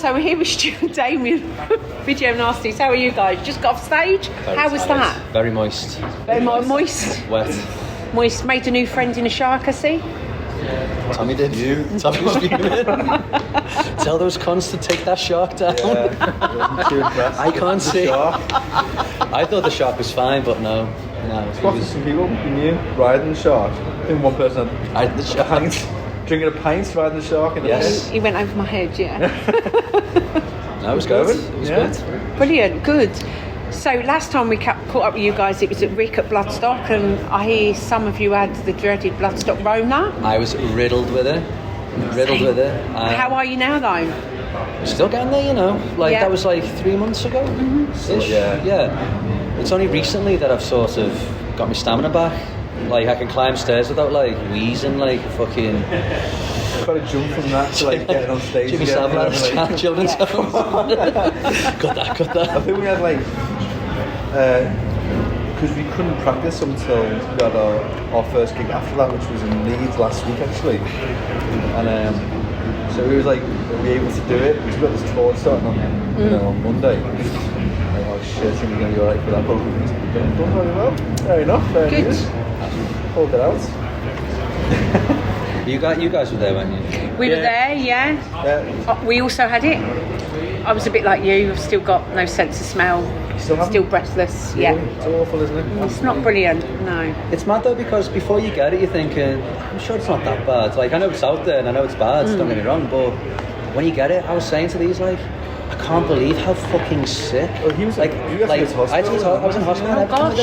So we're here with Stuart and Damian, Video Nasties. How are you guys? Just got off stage? How was that? Very moist. Very moist? Wet. Moist. Made a new friend in a shark, I see. Tommy did. Tommy was beaming. Tell those cons to take that shark down. Yeah, I can't see. I thought the shark was fine, but no. Spotted some people you knew riding the shark. I think one person Riding the shark. drinking a pint, riding the shark in the Yes. He went over my head, yeah. No, it was good. It was good. Brilliant, good. So last time we caught up with you guys, it was at Rick at Bloodstock, and I hear some of you had the dreaded Bloodstock Rona. I was riddled with it. How are you now, though? Still getting there, you know. That was 3 months ago. So, yeah. It's only recently that I've sort of got my stamina back. I can climb stairs without wheezing fucking. Got to jump from that to getting on stage. Jimmy Savile, children's home. Got that. I think we had because we couldn't practice until we had our first gig after that, which was in Leeds last week actually, and so we was we were able to do it. We got this tour starting on Monday. Oh shit, I think we're going to be alright for that, but we've done very well. Fair enough. Good. Hold it out. You guys were there, weren't you? We were there, yeah. We also had it. I was a bit like you. I've still got no sense of smell. Still breathless. Yeah. It's awful, isn't it? It's not brilliant. No. It's mad though, because before you get it, you're thinking, I'm sure it's not that bad. I know it's out there and I know it's bad. Don't get me wrong, but when you get it, I was saying to these I can't believe how fucking sick. Oh, he was I was in hospital. Oh gosh.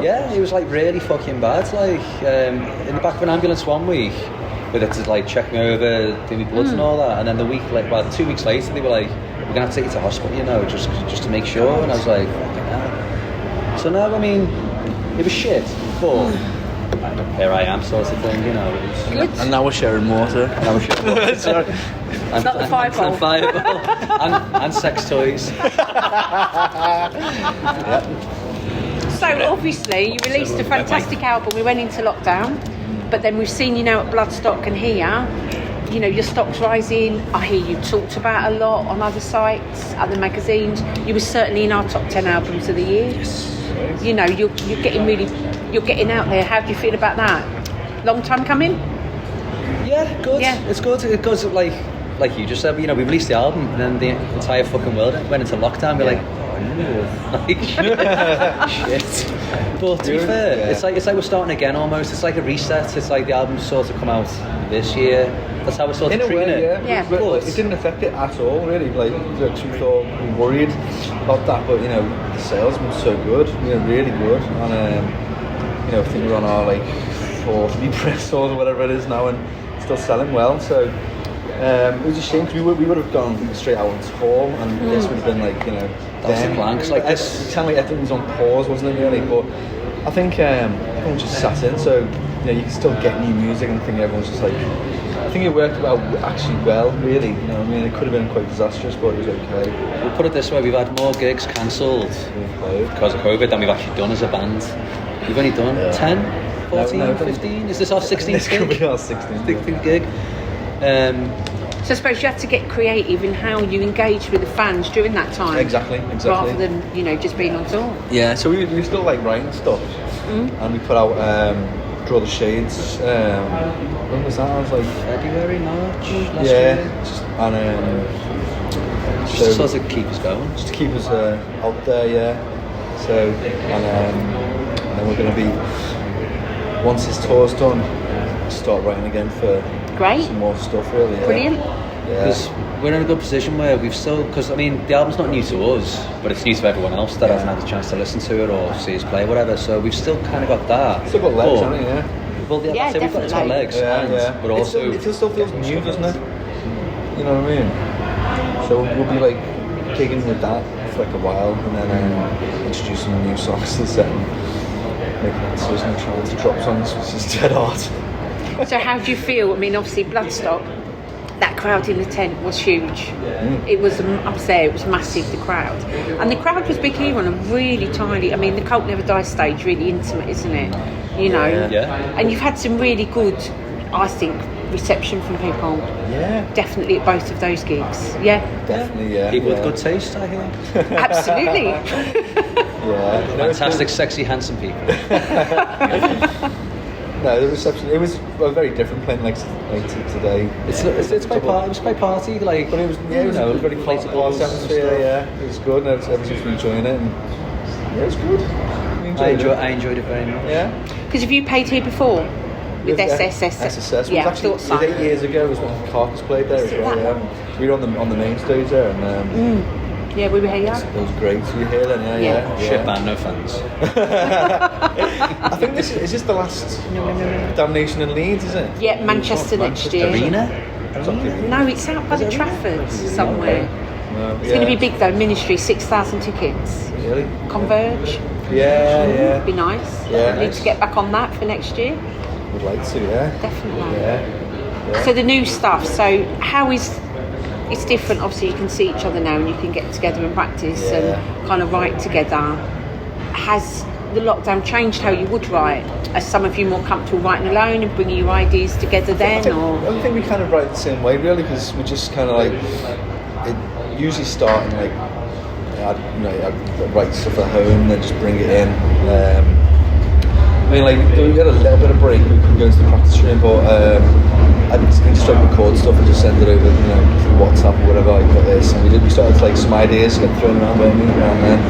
Yeah, it was really fucking bad. In the back of an ambulance one week, with it to check me over, do me bloods and all that, and then the week 2 weeks later they were like, we're gonna have to take you to hospital, just to make sure. And I was like, fucking hell. So now, I mean, it was shit, but here I am, sort of thing, Good. And now we're sharing water. Sorry. It's not the fireball. And sex toys. So obviously you released a fantastic album. We went into lockdown, but then we've seen you now at Bloodstock and here. Your stock's rising. I hear you talked about a lot on other sites, other magazines. You were certainly in our top 10 albums of the year. Yes. You're getting out there. How do you feel about that? Long time coming? Yeah, good. Yeah. It's good. It goes like you just said. We released the album, and then the entire fucking world went into lockdown. We're shit. But to be fair, it's like we're starting again almost. It's like a reset. It's like the album's sort of come out this year. That's how we're sort of treating it. Yeah. But it didn't affect it at all, really. We thought we were worried about that, but the sales were so good, really good, and I think we're on our 4th press or whatever it is now, and still selling well. So it was a shame because we would have gone straight out on tour, and this would have been that was the plan. Cause this kind of everything was on pause, wasn't it really? But I think everyone just sat in, so you can still get new music, and I think everyone's just I think it worked out actually well, really. It could have been quite disastrous, but it was okay. We'll put it this way: we've had more gigs cancelled because of COVID than we've actually done as a band. We've only done 10, 14, 15. Is this our 16th gig? This could be our 16th gig. So I suppose you had to get creative in how you engaged with the fans during that time. Exactly. Rather than, just being on tour. Yeah, so we still writing stuff. And we put out Draw the Shades. When was that? I was February, March last year. And so just to sort of keep us going. Just to keep us out there, yeah. So, and then we're going to be, once this tour's done, start writing again for some more stuff, really. Yeah. Brilliant. Because we're in a good position where we've still, the album's not new to us, but it's new to everyone else that hasn't had the chance to listen to it or see us play, whatever. So we've still kind of got that. Still got legs, haven't we? Yeah. Well, that's it. We've got legs, but also it still feels new, doesn't it? You know what I mean? So we'll be kicking with that for a while, and then introducing new songs to the set, and making that decision and trying to drop songs, which is dead hard. So how do you feel? Obviously Bloodstock, that crowd in the tent was huge. It was up there, it was massive, the crowd. And the crowd was big here on a really tiny, the Cult Never Dies stage, really intimate, isn't it? Yeah. And you've had some really good, I think, reception from people. Yeah. Definitely at both of those gigs. Yeah. Definitely, yeah. People yeah. with good taste, I hear. Absolutely. Yeah. Fantastic, sexy, handsome people. No, the reception, it was very different playing like today. It's quite party. It was quite party, like. But it was, yeah, it was a very inflatables party and atmosphere, stuff. yeah. It was good, and everyone's been enjoying it, and yeah, it was good. I enjoyed it very much. Yeah. Because have you played here before? With SSS? SSS. Yeah, It was actually I thought so. 8 years ago. It was when Carcass played there as well. Yeah. We were on the main stage there, and Yeah, we were here, yeah. it was great. So you hear then, yeah. Shit band, no fans. I think this is the last Damnation in Leeds, is it? Yeah, Manchester next year. Arena? No, it's out by the Trafford somewhere. No, It's going to be big though, Ministry, 6,000 tickets. Really? Converge, Yeah. be nice. Yeah. Need to get back on that for next year. Would like to, yeah. Definitely. Yeah. So the new stuff, so how is... It's different, obviously you can see each other now and you can get together and practice and kind of write together. Has the lockdown changed how you would write? Are some of you more comfortable writing alone and bringing your ideas together then? I think we kind of write the same way really, because we just kind of like, it usually start in like, I'd write stuff at home, then just bring it in. I mean, like, we had a little bit of break, we couldn't go into the practice room, but I just like record stuff and just send it over, through WhatsApp or whatever, like got this, and we started to, like, some ideas get thrown around by me around then.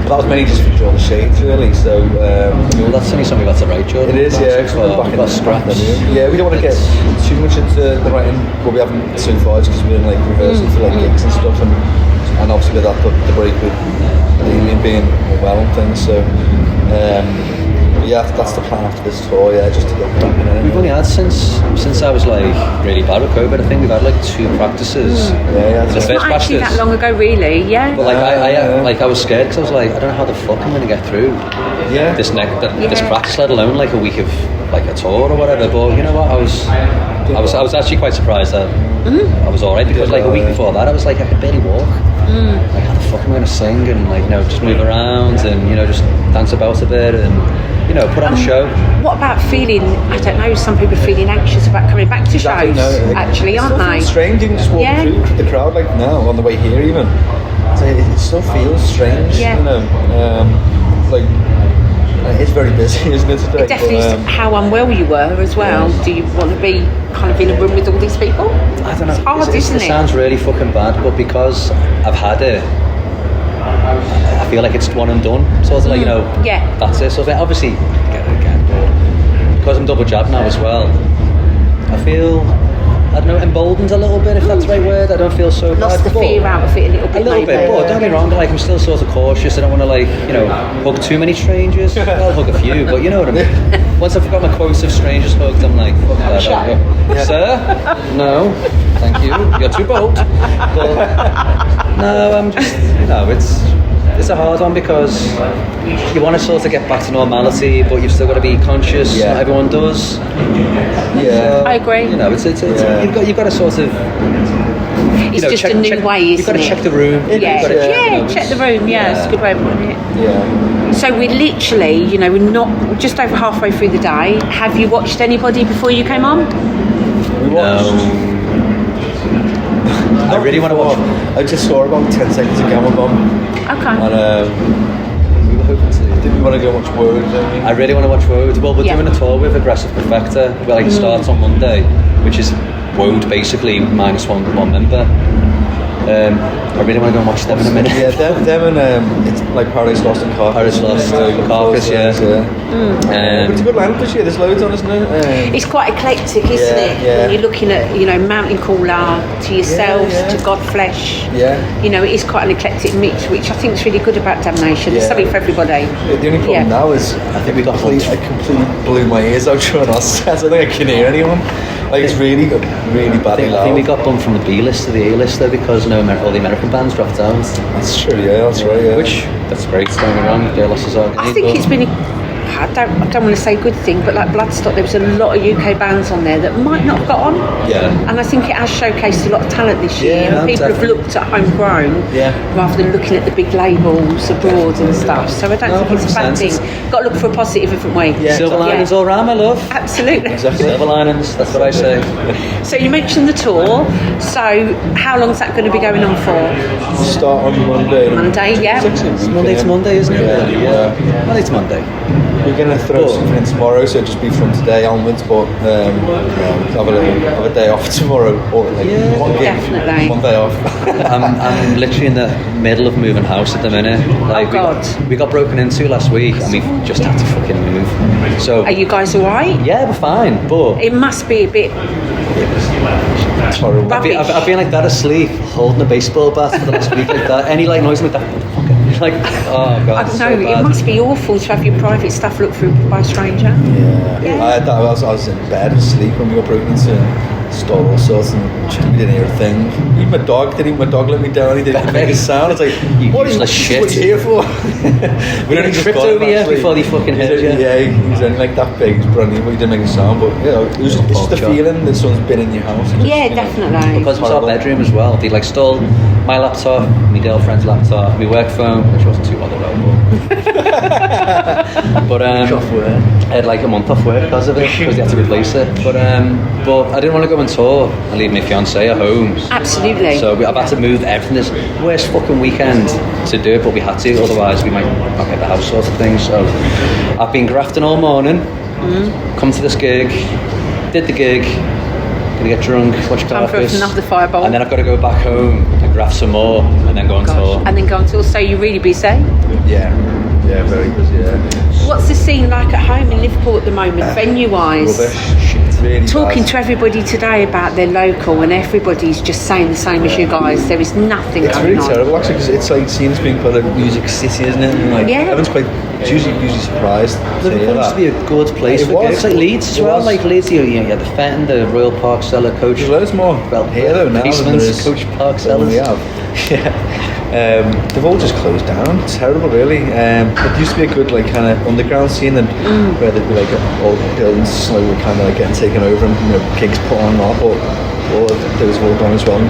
But that was mainly just for Draw the Shades, really, so... Well, that's only something that's a right, Jordan. It is, yeah, because we're back in the scratch. Yeah, we don't want to get too much into the writing, what we haven't so far, just because we're in, like, rehearsing for, like, gigs and stuff, and obviously with that, the break with Damian being well and things, so... yeah, that's the plan after this tour, yeah, just to get back in. We've only had since I was like really bad with COVID, I think we've had like 2 practices. Yeah, the It's first not actually practice. that long ago really, yeah. But like I was scared because I was like, I don't know how the fuck I'm going to get through this practice, let alone like a week of like a tour or whatever. But you know what, I was actually quite surprised that I was alright, because like a week before that I was like, I could barely walk. Like, how the fuck am I going to sing and like just move around and just dance about a bit and put on a show. What about feeling, I don't know, some people are feeling anxious about coming back to shows, actually, aren't they? It's strange, even just walking through the crowd like now, on the way here even. It still feels strange, like, it's very busy, isn't it, today? It definitely is how unwell you were as well. Do you want to be kind of in a room with all these people? I don't know. It's hard, isn't it? It sounds really fucking bad, but because I've had it, I feel like it's one and done. Sort of like, that's it. So obviously, get it again. But because I'm double jabbed now as well, I feel, I don't know, emboldened a little bit, if that's the right word. I don't feel so Lost bad. the fear out of it a little bit. But don't get me wrong, like, I'm still sort of cautious. I don't want to, like, hug too many strangers. I'll hug a few, but you know what I mean. Once I've got my quota of strangers hugged, I'm like, fuck that. Sir? No, thank you. You're too bold. But no, I'm just, it's a hard one because you want to sort of get back to normality, but you've still got to be conscious. Yeah. Not everyone does. Yeah, I agree. You've got to sort of. It's just a new way, isn't it? You've got to check the room. Check the room. Yeah, it's a good way of putting it. Yeah. So we're literally, we're not just over halfway through the day. Have you watched anybody before you came on? We watched. I really want to watch. I just saw about 10 seconds of Gamma Bomb. Okay. And we were hoping to. Didn't we want to go watch Woad? I really want to watch Woad. Well, we're doing a tour with Aggressive Perfecta. It starts on Monday, which is Woad basically minus one member. I really want to go and watch them in a minute. Yeah, them and it's like Paradise Lost and Carcass. Paradise Lost, Carcass, yeah. But it's a good lineup this year. There's loads on, isn't it? It's quite eclectic, isn't it? Yeah. When you're looking at, Mountain Caller, to yourself, to Godflesh. Yeah. It is quite an eclectic mix, which I think is really good about Damnation. There's something for everybody. The only problem now is I completely blew my ears out trying to I don't think I can hear anyone. Like, it's really badly loud. I think we got bumped from the B list to the A list though, because all the American bands dropped out. That's true, yeah, that's right, yeah. That's great, don't get me wrong, their losses are. I think it's been I don't want to say good thing, but like Bloodstock, there was a lot of UK bands on there that might not have got on. Yeah. And I think it has showcased a lot of talent this year. Yeah, And people definitely. have looked at homegrown rather than looking at the big labels abroad and stuff. So I don't think it's a bad 100%. thing. Got to look for a positive, haven't we? Yeah. Silver linings all round, my love. Absolutely. Exactly. Silver linings, that's what I say. So you mentioned the tour. So how long is that going to be going on for? Start on Monday. Monday, yeah. It's Monday to Monday, isn't it? Yeah. Monday to Monday. We're going to throw something in tomorrow, so it'll just be from today onwards, but have a day off tomorrow. Or like one gig, definitely. one day off. I'm literally in the middle of moving house at the minute. Like, God. We got broken into last week and we've just had to fucking move. So Are you guys alright? yeah, we're fine, but It must be a bit It's horrible. I've rubbish. been like that asleep, holding a baseball bat for the last week like that. Any like noise like that, like, oh god, I it's don't know, so bad. it must be awful to have your private stuff looked through by a stranger. Yeah. I was in bed asleep when we got broken into and stole all sorts and we didn't hear a thing. Even my dog let me down, he didn't make a sound. It's like, You what useless shit. What are you here for? We only just tripped got him, over you actually. before they fucking hit you. Yeah, he was only like that big, he's brand new, but he didn't make a sound. But you know, it's just the feeling that someone's been in your house. Just, Yeah, you know, definitely. Because it was our bedroom as well. They like stole my laptop, my girlfriend's laptop, my work phone, which wasn't too bothered about. But I had like a month off work because of it, because they had to replace it. But I didn't want to go on tour and leave my fiancée at home. Absolutely. So I've had to move everything. This worst fucking weekend to do it, but we had to, otherwise we might not get the house sort of thing. So I've been grafting all morning, come to this gig, did the gig, gonna get drunk, watch Time for Carcass, another fireball. and then I've got to go back home and graft some more, and then go on tour. And then go on tour. So you're really busy. Yeah, very busy. Yeah. What's the scene like at home in Liverpool at the moment, venue-wise? Rubbish. Really Talking bad. to everybody today about their local, and everybody's just saying the same as you guys. There is nothing It's going really on. terrible actually, because it's like seen as being quite a music city, isn't it? And like everyone's quite usually surprised to hear Liverpool used that. to be a good place It for was. gigs, like Leeds as It well. was. Like Leeds, you had the Fenton, the Royal Park Cellar, Coach. There's loads more here though now than there Basements, is Coach Park than we Cellars. have. Yeah. They've all just closed down. It's terrible, really. It used to be a good like kind of underground scene, and where there'd be like old buildings slowly kind of like getting taken over, and gigs put on and off. But those have all gone as well.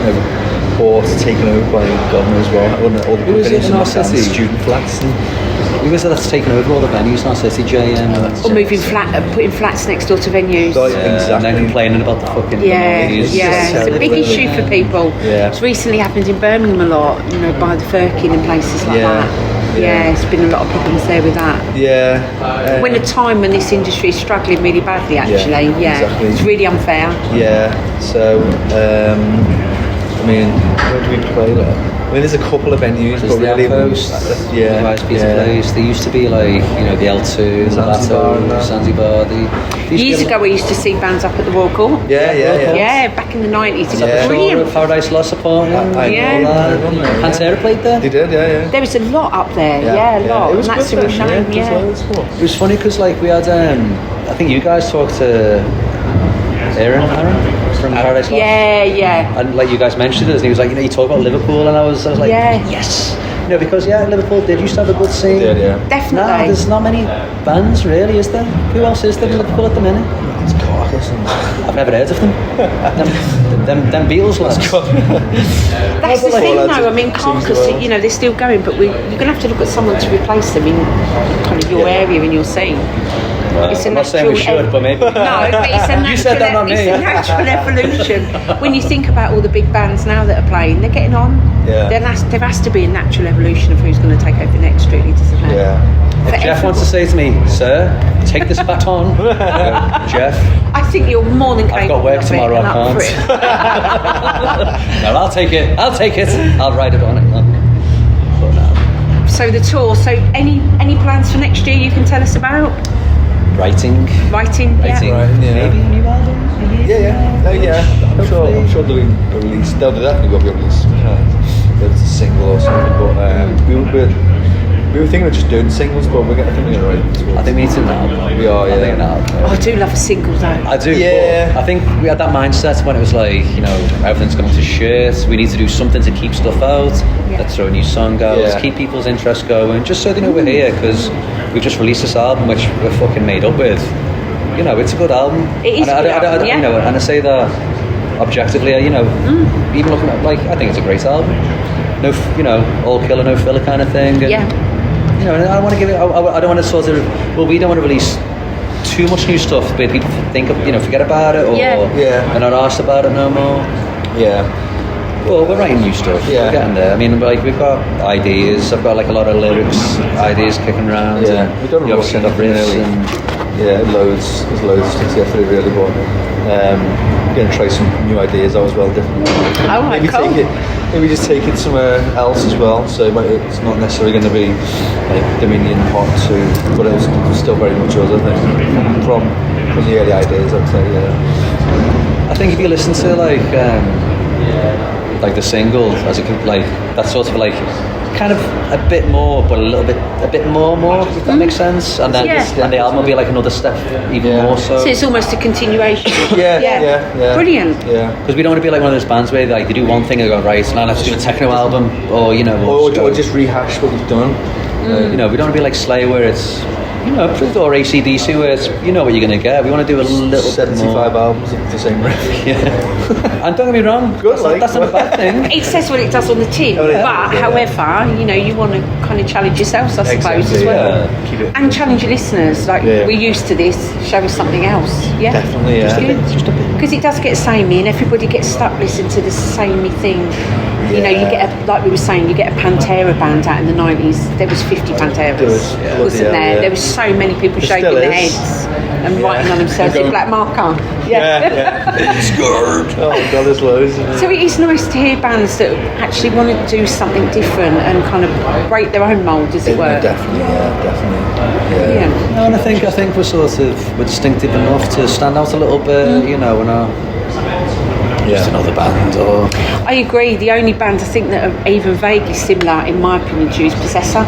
Or taken over by the government as well. All the Who is it companies in our and city? student flats. Who is it that's taken over all the venues in our city, JM? Or moving putting flats next door to venues. Like, And then exactly. complaining about the fucking Yeah, noise. it's a big issue for people. Yeah. It's recently happened in Birmingham a lot, by the Firkin and places like that. Yeah, it's been a lot of problems there with that. Yeah. When a time when this industry is struggling really badly, actually, exactly. it's really unfair. Yeah. So, I mean, where do we play that? I mean, there's a couple of venues, There's but the really, Outpost, yeah, Rice Pizza Place. They used to be like, the L2, the Zanzibar and Lato, that. Zanzibar. Years ago, we used to see bands up at the Royal Court. Yeah. Yeah, back in the 90s. It was Yeah. brilliant. Paradise Lost supporting. I Yeah. know that. Pantera played there. They did, yeah. There was a lot up there. Yeah, a lot. It was and that's good a real then, shame. yeah. It was loads more. It was funny because we had, I think you guys talked to Aaron from Paradise Lost. Yeah. And you guys mentioned it, and he was like, you talk about Liverpool, and I was like, Yeah. yes. Because Liverpool did used to have a good scene. They did, yeah. Definitely. No, there's not many bands really, is there? Who else is there in Liverpool at the minute? It's Carcass and... I've never heard of them. them Beatles lads. That's the Well, thing, that's though. it. I mean, Seems Carcass, well. they're still going, but you're going to have to look at someone to replace them in kind of your area, in your scene. It's a I'm not saying we natural should, but maybe. No, but it's a natural, You said that, not it's me. a natural evolution. When you think about all the big bands now that are playing, they're getting on. Yeah. There has to be a natural evolution of who's going to take over next, really, doesn't there? Yeah. For Jeff wants to say to me, sir, take this baton. I go, Jeff, I think you're more than capable. I've got work of it tomorrow, and I up for can't. No, I'll take it. I'll write it on it. But no. it. So the tour. So any plans for next year you can tell us about? Writing. Writing. Writing, yeah. Maybe a new album. Yeah. I'm sure there'll be a release. There'll definitely will be a release. Whether it's a single or something, but we We were thinking of just doing singles, but I think we're going to I think we need to now. We are, yeah. I think now. Oh, I do love a single though. I do. Yeah. But I think we had that mindset when it was like, everything's going to shit. We need to do something to keep stuff out. Yeah. Let's throw a new song out. Let's keep people's interest going, just so they know we're here, because we've just released this album, which we're fucking made up with. It's a good album. It is a good album, yeah. And I say that objectively, even looking at, I think it's a great album. No, all killer, no filler kind of thing. And, Yeah. and I don't want to give it. I don't want to sort of. Well, we don't want to release too much new stuff where people think of, forget about it, or they're not asked about it no more. Yeah. Well, we're writing new stuff. Yeah. We're getting there. I mean, we've got ideas. I've got a lot of lyrics, ideas kicking around. Yeah. And, We've done a lot of stuff riffs really. Loads. There's loads of stuff to get through really, but going to try some new ideas out as well, different. Oh my God. Maybe just take it somewhere else as well. So it's not necessarily going to be like Dominion Part 2, but it's still very much us, I think, from the early ideas, I'd say. Yeah. I think if you listen to the single, as it that sort of kind of a bit more, but a bit more, if that makes sense. And then and the album will be another step even more so. So it's almost a continuation. Yeah. Brilliant. Yeah. Because we don't want to be like one of those bands where they do one thing and go, right, now let's do a techno album, or or just rehash what we've done. we don't want to be like Slayer where it's or AC/DC where it's what you're going to get. We want to do a little 75 albums of the same riff. And don't get me wrong, Good, that's not a bad thing. It says what it does on the tin, Oh, yeah. but however, you want to kind of challenge yourselves, I suppose, Exactly, as well. yeah. Keep it- And challenge your listeners. We're used to this. Show us something else. Yeah, Definitely, yeah. Just a bit. because it does get samey, and everybody gets stuck listening to the samey thing. You get like we were saying, you get a Pantera band out in the 90s. There was 50 Panteras, wasn't there? Yeah. There was so many people shaking still their is. heads and writing on themselves with black marker. Scared. Oh my God, there's loads. So it is nice to hear bands that actually want to do something different and kind of break their own mould, as it were. Definitely. Yeah. No, and I think we're we're distinctive enough to stand out a little bit. We're not just another band. Or I agree. The only band I think that are even vaguely similar, in my opinion, to you is Possessor.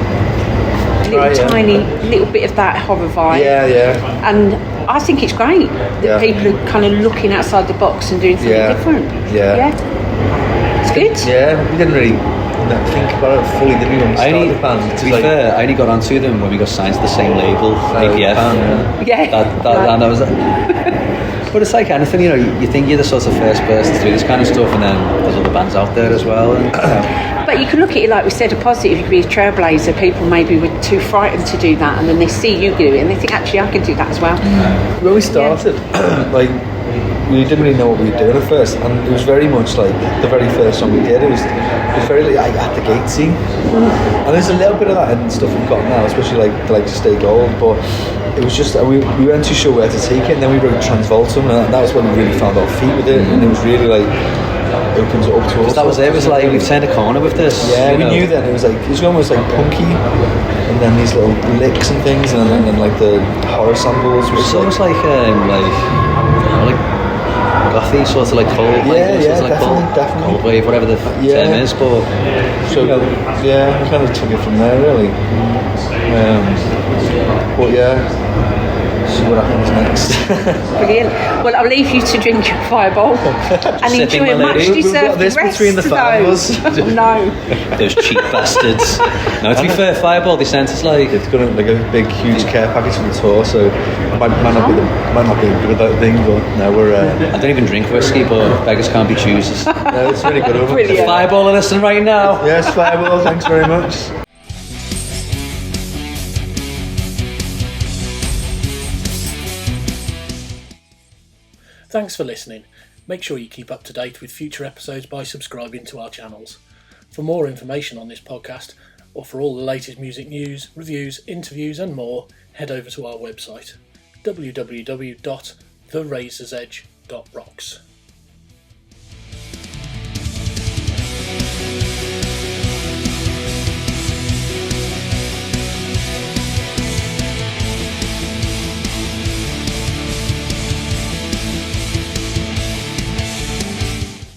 Tiny little bit of that horror vibe. Yeah. And I think it's great that people are kind of looking outside the box and doing something different. Yeah. It's good. Yeah, we didn't really think about it fully, did we, when we started the band? To be fair, I only got onto them when we got signed to the same label, APF. That was. But it's like anything, you think you're the sort of first person to do this kind of stuff, and then there's other bands out there as well. And, But you can look at it like we said, a positive. You could be a trailblazer. People maybe were too frightened to do that, and then they see you do it, and they think, actually, I can do that as well. When we started, we didn't really know what we were doing at first, and it was very much like the very first song we did. It was very at the gate scene, and there's a little bit of that in stuff we've got now, especially like to Stay Gold. But it was just we weren't too sure where to take it, and then we wrote Transvoltum, and that was when we really found our feet with it, and it was really opens it up to us. that was it. It was like we've turned a corner with this. Yeah, we knew then it was almost like punky, and then these little licks and things, and then the horror samples. It's almost like gothy, sort of like cold, definitely. cold wave, whatever the term is. But so we kind of took it from there, really. But see what happens next. Brilliant. Well, I'll leave you to drink your fireball and enjoy a much deserved this rest. between the five of us. No. those cheap bastards. No, to be fair, Fireball, they sent us it's got a big, huge care package for the tour, so it might not be good at that thing, but no, we're. I don't even drink whiskey, but beggars can't be choosers. No, it's really good. Brilliant. Fireball are listening right now. Yes, Fireball. Thanks very much. Thanks for listening. Make sure you keep up to date with future episodes by subscribing to our channels. For more information on this podcast, or for all the latest music news, reviews, interviews and more, head over to our website www.therazorsedge.rocks.